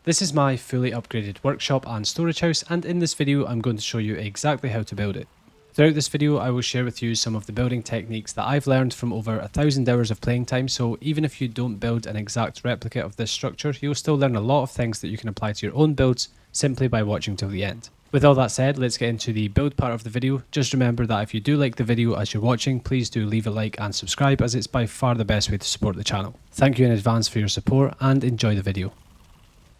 This is my fully upgraded workshop and storage house, and in this video I'm going to show you exactly how to build it. Throughout this video I will share with you some of the building techniques that I've learned from over 1,000 hours of playing time, so even if you don't build an exact replica of this structure, you'll still learn a lot of things that you can apply to your own builds simply by watching till the end. With all that said, let's get into the build part of the video. Just remember that if you do like the video as you're watching, please do leave a like and subscribe, as it's by far the best way to support the channel. Thank you in advance for your support and enjoy the video.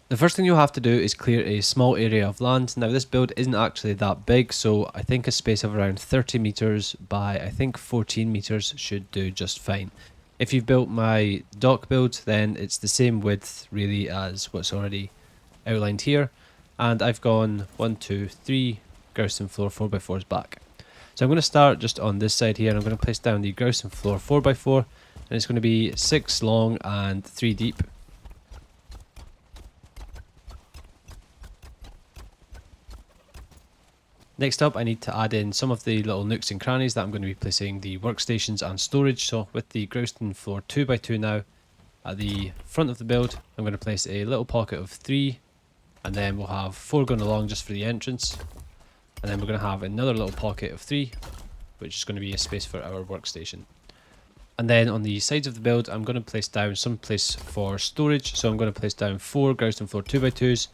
The first thing you'll have to do is clear a small area of land. Now this build isn't actually that big, so I think a space of around 30 meters by I think 14 meters should do just fine. If you've built my dock build, then it's the same width really as what's already outlined here. And I've gone 1, 2, 3 grausten floor 4x4s back. So I'm going to start just on this side here, and I'm going to place down the grausten floor 4x4, and it's going to be 6 long and 3 deep. Next up, I need to add in some of the little nooks and crannies that I'm going to be placing the workstations and storage. So with the grausten floor 2x2 now, at the front of the build, I'm going to place a little pocket of 3, and then we'll have 4 going along just for the entrance. And then we're going to have another little pocket of 3, which is going to be a space for our workstation. And then on the sides of the build, I'm going to place down some place for storage. So I'm going to place down 4 grausten floor 2x2s,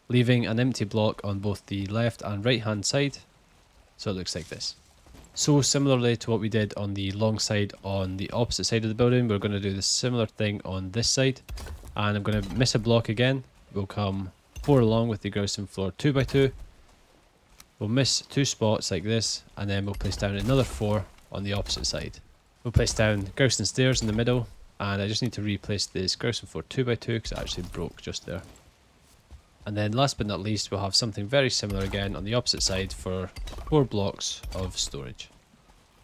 leaving an empty block on both the left and right hand side, so it looks like this. So similarly to what we did on the long side on the opposite side of the building, we're going to do the similar thing on this side, and I'm going to miss a block again. We'll come 4 along with the grausten floor 2x2, we'll miss 2 spots like this, and then we'll place down another 4 on the opposite side. We'll place down grausten stairs in the middle, and I just need to replace this grausten floor 2x2 because it actually broke just there. And then last but not least, we'll have something very similar again on the opposite side for 4 blocks of storage.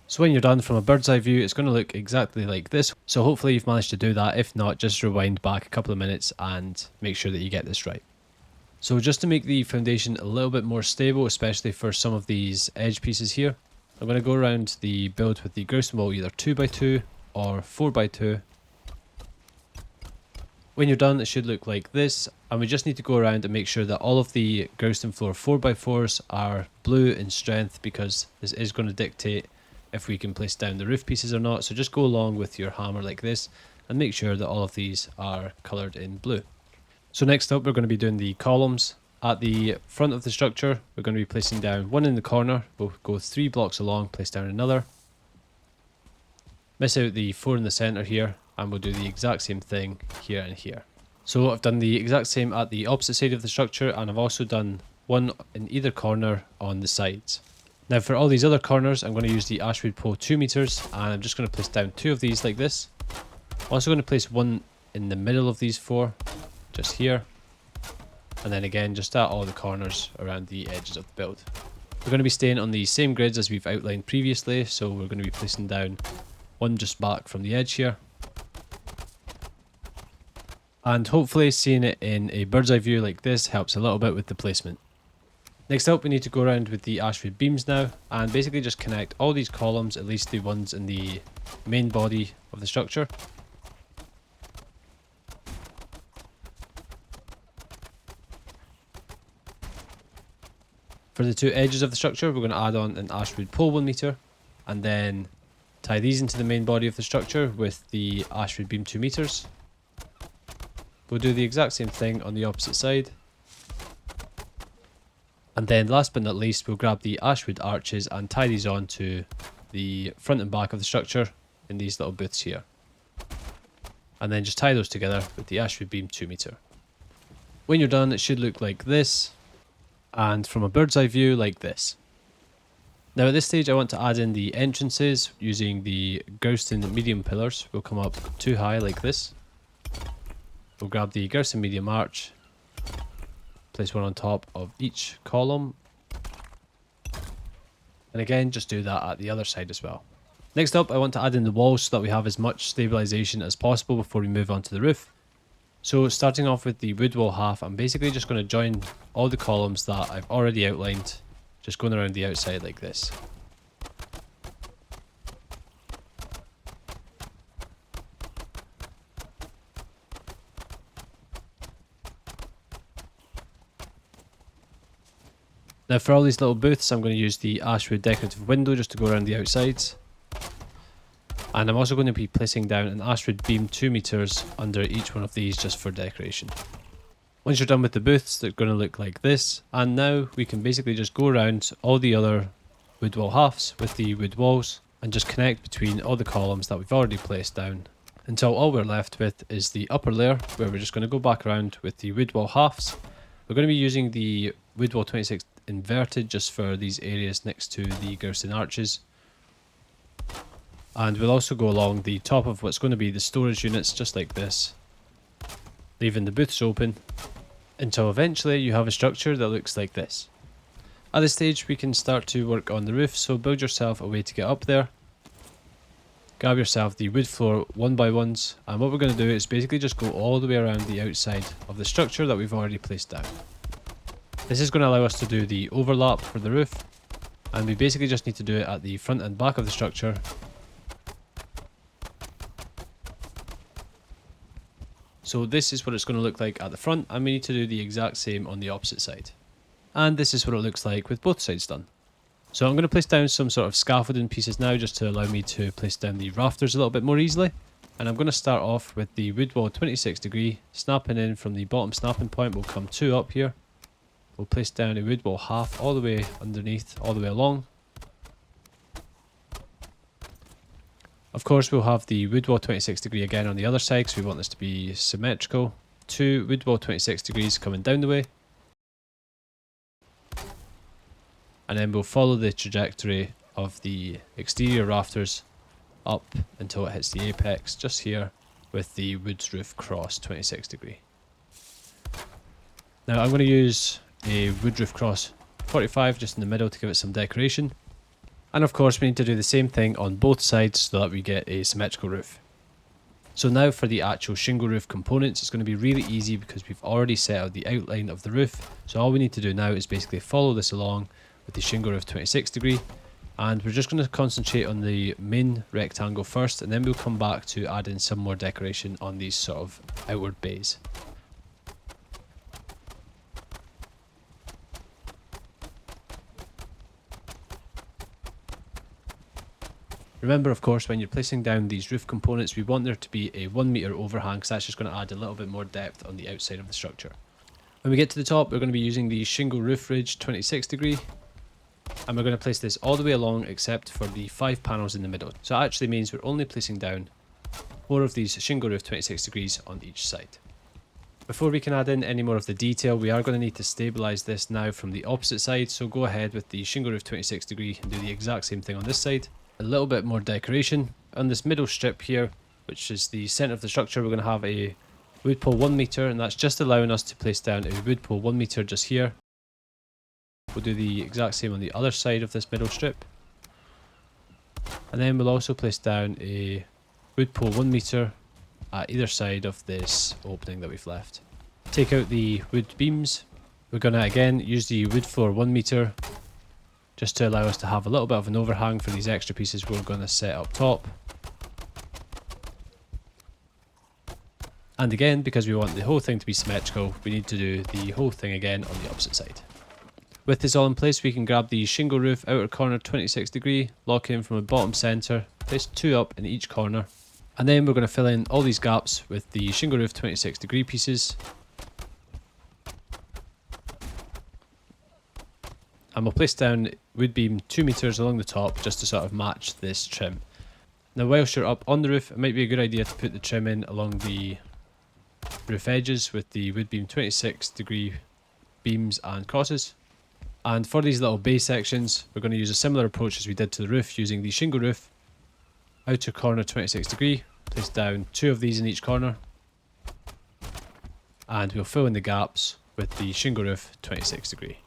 So when you're done from a bird's eye view, it's going to look exactly like this. So hopefully you've managed to do that. If not, just rewind back a couple of minutes and make sure that you get this right. So just to make the foundation a little bit more stable, especially for some of these edge pieces here, I'm going to go around the build with the grausten wall either 2x2 or 4x2. When you're done, it should look like this, and we just need to go around and make sure that all of the grausten floor 4x4s are blue in strength, because this is going to dictate if we can place down the roof pieces or not. So just go along with your hammer like this and make sure that all of these are coloured in blue. So next up, we're going to be doing the columns. At the front of the structure, we're going to be placing down 1 in the corner. We'll go 3 blocks along, place down another. Miss out the 4 in the centre here, and we'll do the exact same thing here and here. So I've done the exact same at the opposite side of the structure, and I've also done 1 in either corner on the sides. Now for all these other corners, I'm going to use the ashwood pole 2 meters, and I'm just going to place down 2 of these like this. I'm also going to place 1 in the middle of these 4, just here, and then again just at all the corners around the edges of the build. We're going to be staying on the same grids as we've outlined previously, so we're going to be placing down 1 just back from the edge here. And hopefully seeing it in a bird's eye view like this helps a little bit with the placement. Next up, we need to go around with the ashwood beams now, and basically just connect all these columns, at least the ones in the main body of the structure. For the 2 edges of the structure, we're going to add on an ashwood pole 1 meter, and then tie these into the main body of the structure with the ashwood beam 2 meters. We'll do the exact same thing on the opposite side. And then last but not least, we'll grab the ashwood arches and tie these on to the front and back of the structure in these little booths here. And then just tie those together with the ashwood beam 2 meter. When you're done, it should look like this, and from a bird's eye view like this. Now at this stage, I want to add in the entrances using the grausten medium pillars. We'll come up 2 high like this. We'll grab the grausten medium arch, place 1 on top of each column, and again just do that at the other side as well. Next up, I want to add in the walls so that we have as much stabilisation as possible before we move on to the roof. So starting off with the wood wall half, I'm basically just going to join all the columns that I've already outlined, just going around the outside like this. Now for all these little booths, I'm going to use the ashwood decorative window just to go around the outsides. And I'm also going to be placing down an ashwood beam 2 meters under each one of these just for decoration. Once you're done with the booths, they're going to look like this. And now we can basically just go around all the other wood wall halves with the wood walls and just connect between all the columns that we've already placed down until all we're left with is the upper layer, where we're just going to go back around with the wood wall halves. We're going to be using the wood wall 26 inverted just for these areas next to the grausten arches. And we'll also go along the top of what's going to be the storage units just like this, leaving the booths open until eventually you have a structure that looks like this. At this stage we can start to work on the roof, so build yourself a way to get up there. Grab yourself the wood floor 1x1s, and what we're going to do is basically just go all the way around the outside of the structure that we've already placed down. This is going to allow us to do the overlap for the roof, and we basically just need to do it at the front and back of the structure. So this is what it's going to look like at the front, and we need to do the exact same on the opposite side. And this is what it looks like with both sides done. So I'm going to place down some sort of scaffolding pieces now just to allow me to place down the rafters a little bit more easily. And I'm going to start off with the wood wall 26 degree, snapping in from the bottom snapping point. We'll come 2 up here. We'll place down a wood wall half all the way underneath, all the way along. Of course we'll have the wood wall 26 degree again on the other side because we want this to be symmetrical. 2 wood wall 26 degrees coming down the way. And then we'll follow the trajectory of the exterior rafters up until it hits the apex just here with the wood roof cross 26 degree. Now I'm going to use a wood roof cross 45 just in the middle to give it some decoration. And of course we need to do the same thing on both sides so that we get a symmetrical roof. So now for the actual shingle roof components, it's going to be really easy because we've already set out the outline of the roof. So all we need to do now is basically follow this along with the shingle roof 26 degree, and we're just going to concentrate on the main rectangle first, and then we'll come back to add in some more decoration on these sort of outward bays. Remember, of course, when you're placing down these roof components, we want there to be a 1 meter overhang, because that's just going to add a little bit more depth on the outside of the structure. When we get to the top, we're going to be using the shingle roof ridge 26 degree, and we're going to place this all the way along except for the 5 panels in the middle. So it actually means we're only placing down 4 of these shingle roof 26 degrees on each side. Before we can add in any more of the detail, we are going to need to stabilise this now from the opposite side, so go ahead with the shingle roof 26 degree and do the exact same thing on this side. A little bit more decoration. On this middle strip here, which is the centre of the structure, we're going to have a wood pole 1 meter, and that's just allowing us to place down a wood pole 1 meter just here. We'll do the exact same on the other side of this middle strip. And then we'll also place down a wood pole 1 meter at either side of this opening that we've left. Take out the wood beams. We're going to again use the wood floor 1 meter just to allow us to have a little bit of an overhang for these extra pieces we're going to set up top. And again, because we want the whole thing to be symmetrical, we need to do the whole thing again on the opposite side. With this all in place, we can grab the shingle roof outer corner 26 degree, lock in from the bottom centre, place 2 up in each corner, and then we're going to fill in all these gaps with the shingle roof 26 degree pieces. And we'll place down wood beam 2 meters along the top just to sort of match this trim. Now whilst you're up on the roof, it might be a good idea to put the trim in along the roof edges with the wood beam 26 degree beams and crosses. And for these little base sections, we're going to use a similar approach as we did to the roof, using the shingle roof outer corner 26 degree, place down 2 of these in each corner, and we'll fill in the gaps with the shingle roof 26 degree.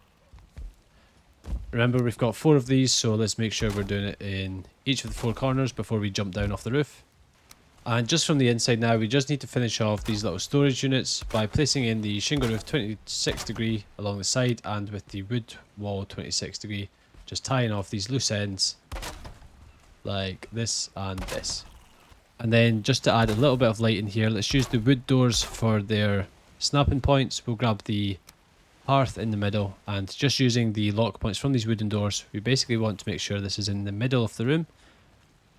Remember, we've got 4 of these, so let's make sure we're doing it in each of the 4 corners before we jump down off the roof. And just from the inside now, we just need to finish off these little storage units by placing in the shingle roof 26 degree along the side, and with the wood wall 26 degree, just tying off these loose ends like this and this. And then just to add a little bit of light in here, let's use the wood doors for their snapping points. We'll grab the hearth in the middle, and just using the lock points from these wooden doors, we basically want to make sure this is in the middle of the room.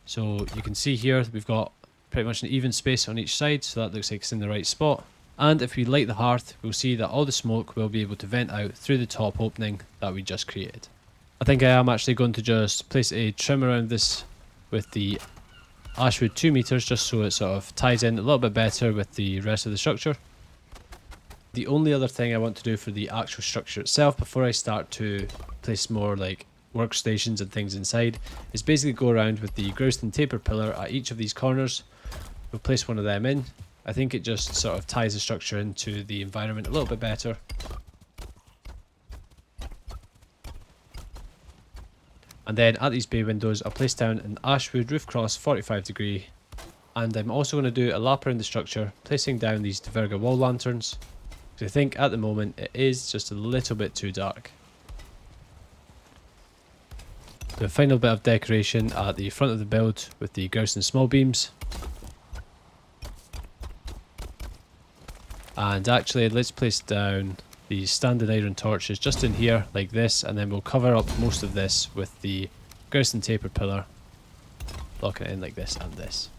So you can see here we've got pretty much an even space on each side, so that looks like it's in the right spot. And if we light the hearth, we'll see that all the smoke will be able to vent out through the top opening that we just created. I think I am actually going to just place a trim around this with the ashwood 2 meters, just so it sort of ties in a little bit better with the rest of the structure. The only other thing I want to do for the actual structure itself before I start to place more like workstations and things inside is basically go around with the grausten taper pillar at each of these corners. We'll place one of them in. I think it just sort of ties the structure into the environment a little bit better. And then at these bay windows, I'll place down an ashwood roof cross 45°, and I'm also going to do a lap around the structure, placing down these Diverga wall lanterns, because I think at the moment it is just a little bit too dark. The final bit of decoration at the front of the build with the grausten small beams. And actually, let's place down these standing iron torches just in here like this, and then we'll cover up most of this with the grausten taper pillar, locking it in like this and this.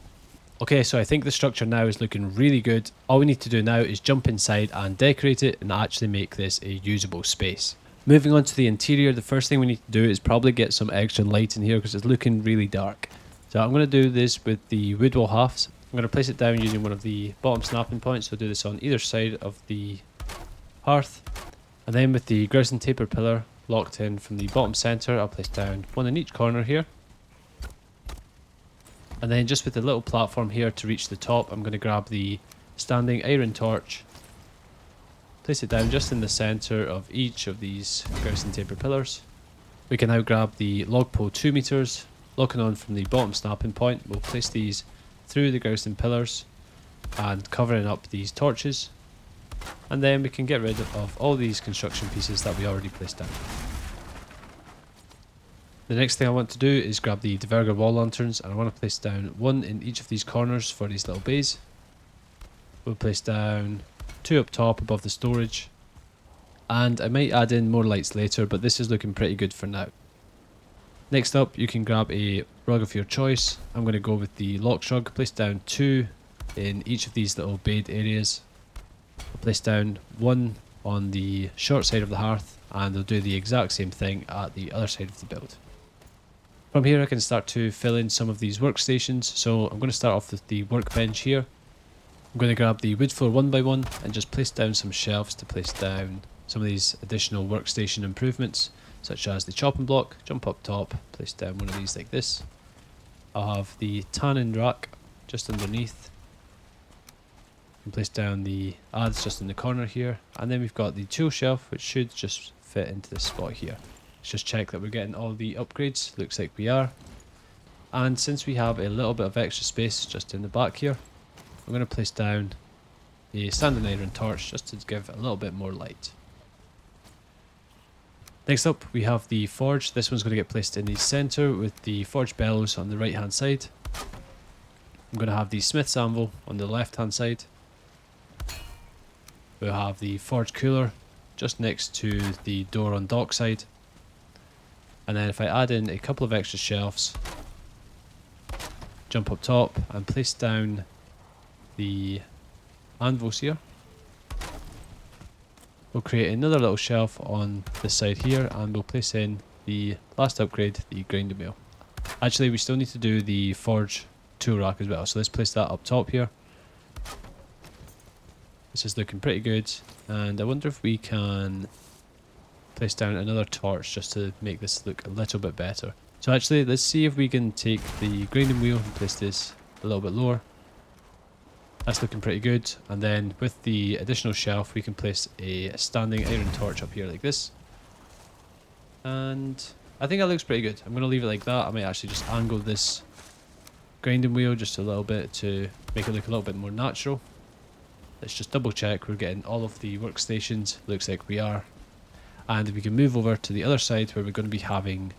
Okay, so I think the structure now is looking really good. All we need to do now is jump inside and decorate it and actually make this a usable space. Moving on to the interior, the first thing we need to do is probably get some extra light in here because it's looking really dark. So I'm going to do this with the wood wall halves. I'm going to place it down using one of the bottom snapping points, so do this on either side of the hearth. And then with the grausten taper pillar locked in from the bottom centre, I'll place down one in each corner here. And then just with the little platform here to reach the top, I'm going to grab the standing iron torch, place it down just in the centre of each of these grausten taper pillars. We can now grab the log pole 2 meters, locking on from the bottom snapping point. We'll place these through the grausten pillars and covering up these torches, and then we can get rid of all these construction pieces that we already placed down. The next thing I want to do is grab the Diverga wall lanterns, and I want to place down one in each of these corners for these little bays. We'll place down 2 up top above the storage, and I might add in more lights later, but this is looking pretty good for now. Next up, you can grab a rug of your choice. I'm going to go with the lock rug, place down 2 in each of these little bayed areas. I'll place down 1 on the short side of the hearth, and I'll do the exact same thing at the other side of the build. From here I can start to fill in some of these workstations, so I'm going to start off with the workbench here. I'm going to grab the wood floor 1x1 and just place down some shelves to place down some of these additional workstation improvements, such as the chopping block, jump up top, place down one of these like this. I'll have the tanning rack just underneath, and place down the adze just in the corner here, and then we've got the tool shelf, which should just fit into this spot here. Let's just check that we're getting all the upgrades. Looks like we are. And since we have a little bit of extra space just in the back here, I'm going to place down a standing iron torch just to give a little bit more light. Next up, we have the forge. This one's going to get placed in the centre with the forge bellows on the right hand side. I'm going to have the smith's anvil on the left hand side. We'll have the forge cooler just next to the door on dock side. And then if I add in a couple of extra shelves, jump up top and place down the anvils here. We'll create another little shelf on this side here, and we'll place in the last upgrade, the grinding wheel. Actually, we still need to do the forge tool rack as well, so let's place that up top here. This is looking pretty good, and I wonder if we can place down another torch just to make this look a little bit better. So actually, let's see if we can take the grinding wheel and place this a little bit lower. That's looking pretty good, and then with the additional shelf we can place a standing iron torch up here like this, and I think that looks pretty good. I'm going to leave it like that. I might actually just angle this grinding wheel just a little bit to make it look a little bit more natural. Let's just double check we're getting all of the workstations. Looks like we are, and we can move over to the other side where we're going to be having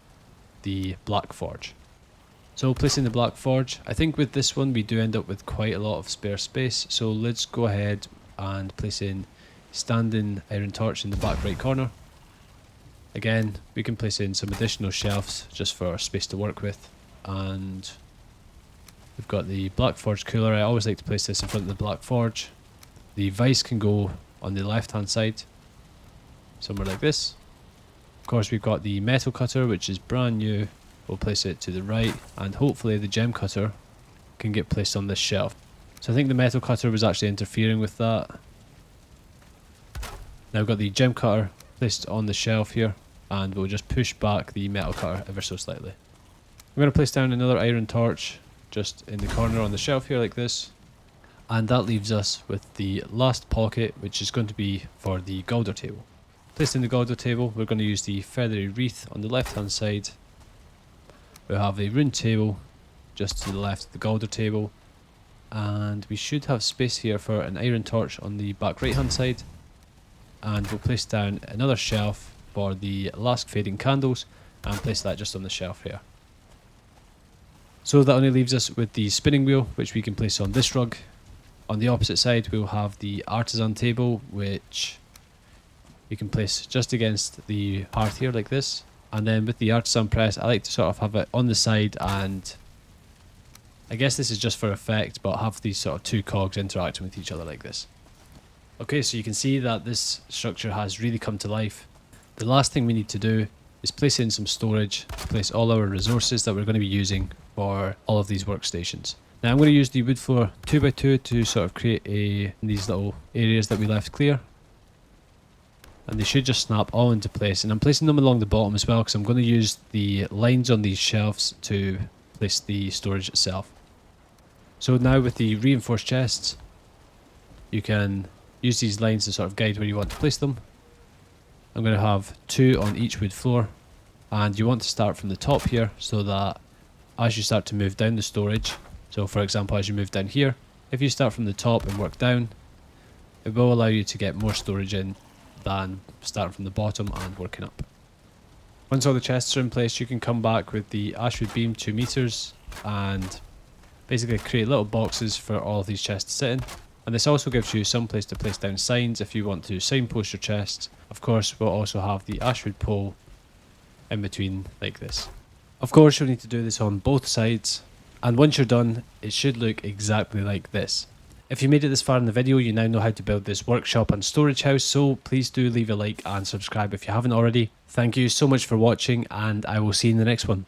the black forge. So placing the black forge, I think with this one we do end up with quite a lot of spare space, so let's go ahead and place in standing iron torch in the back right corner. Again, we can place in some additional shelves just for space to work with. And we've got the black forge cooler. I always like to place this in front of the black forge. The vice can go on the left hand side, somewhere like this. Of course, we've got the metal cutter, which is brand new. We'll place it to the right, and hopefully the gem cutter can get placed on this shelf. So I think the metal cutter was actually interfering with that. Now we've got the gem cutter placed on the shelf here, and we'll just push back the metal cutter ever so slightly. I'm going to place down another iron torch just in the corner on the shelf here like this. And that leaves us with the last pocket, which is going to be for the Galder table. Placed in the Galder table, we're going to use the feathery wreath on the left hand side. We'll have a rune table just to the left of the Galder table. And we should have space here for an iron torch on the back right hand side. And we'll place down another shelf for the last fading candles and place that just on the shelf here. So that only leaves us with the spinning wheel, which we can place on this rug. On the opposite side, we'll have the artisan table, which we can place just against the hearth here like this. And then with the artisan press, I like to sort of have it on the side, and I guess this is just for effect, but have these sort of two cogs interacting with each other like this. Okay, so you can see that this structure has really come to life. The last thing we need to do is place in some storage to place all our resources that we're going to be using for all of these workstations. Now I'm going to use the wood floor 2x2 to sort of create these little areas that we left clear. And they should just snap all into place. And I'm placing them along the bottom as well, because I'm going to use the lines on these shelves to place the storage itself. So now with the reinforced chests, you can use these lines to sort of guide where you want to place them. I'm going to have 2 on each wood floor. And you want to start from the top here, so that as you start to move down the storage, so for example, as you move down here, if you start from the top and work down, it will allow you to get more storage in than starting from the bottom and working up. Once all the chests are in place, you can come back with the ashwood beam 2 meters and basically create little boxes for all of these chests to sit in. And this also gives you some place to place down signs if you want to signpost your chests. Of course, we'll also have the ashwood pole in between like this. Of course, you'll need to do this on both sides. And once you're done, it should look exactly like this. If you made it this far in the video, you now know how to build this workshop and storage house, so please do leave a like and subscribe if you haven't already. Thank you so much for watching, and I will see you in the next one.